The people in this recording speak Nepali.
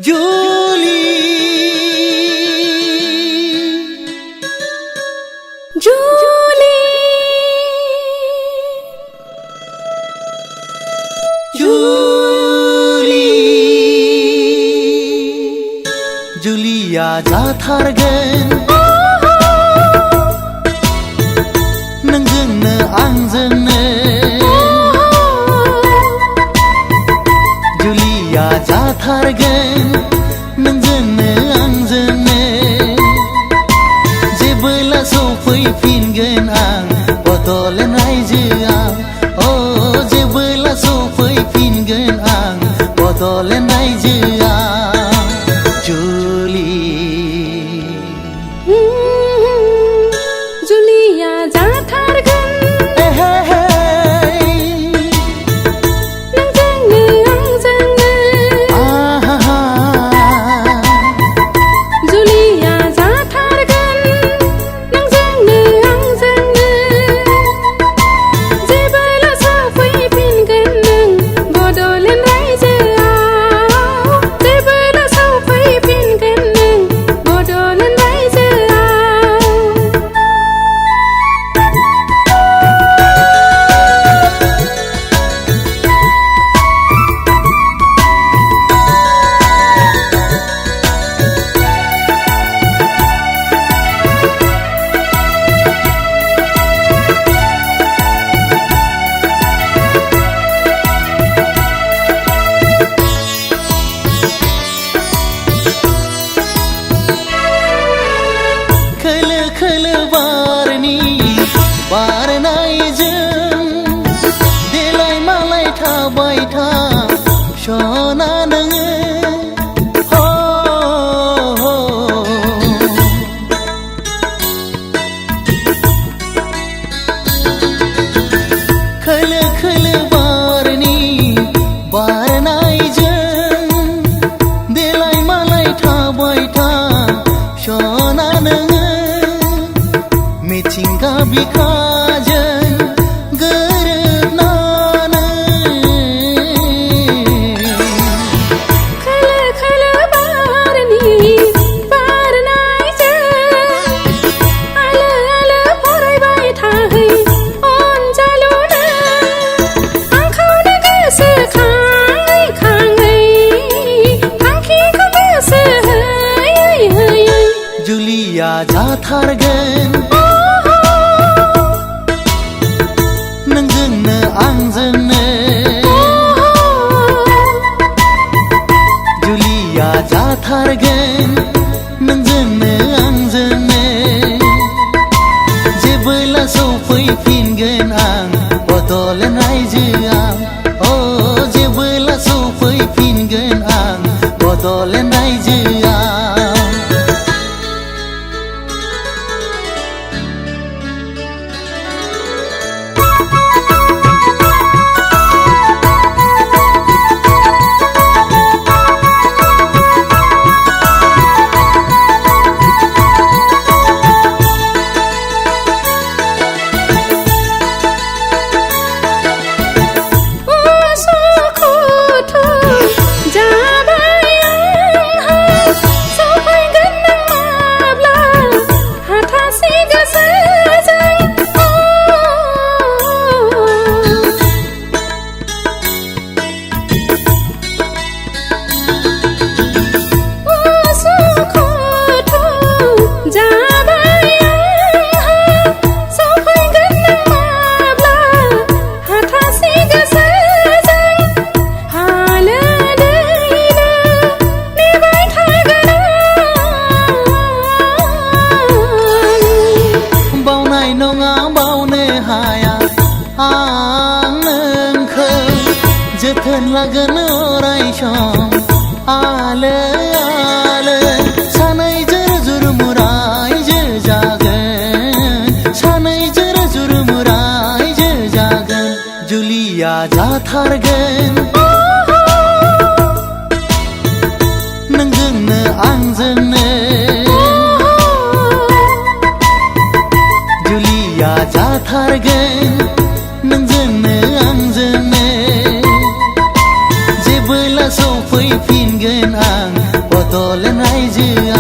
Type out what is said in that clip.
जुली जुली जुली जुलिया जाथारगोन नोंजोंनो आंजोंनो जुलिया जाथारगोन नोंजोंनो आंजोंनो जेबोला सफैफिनगोन आं बड'लेण्ड रायजोआव अ जेबोला सफैफिनगोन आं बड'लेण्ड रायजोआव जुलि जुलिया जाथारगोन बारनायजों देलाय मालाय थाबाय था सना नोङो खोलो खोलो बारनि बारनायजों देलाय मालाय थाबाय था सना नोङो मिथिंगा बिखाजों गोरोबनानै खोलो खोलो बारनि बारनायजों आलो आलो फरायबाय थाहै अनजालुनो आंखौनो गोसोखाङै खाङै थांखिखौ गोसो होयै होयै जुलिया जाथारगोन नोंजोंनो आंजोंनो जुलिया जाथारगोन नोंजोंनो आंजोंनो जेबोला सफैफिनगोन आं बड'लेण्ड रायजोआव अ जेबोला सफैफिनगोन आं बड'लेण्ड रायजोआव जोथोन लागोन अराय सम आलो आलो सानैजों जुरमुरायजो जागोन सानैजों जुरमुरायजो जागोन जुलिया जाथारगोन नोंजोंनो आंजोंनो जुलिया जाथारगोन नोंजोंनो आंजोंनो जेबोला सफैफिनगोन आं बड'लेण्ड रायजोआ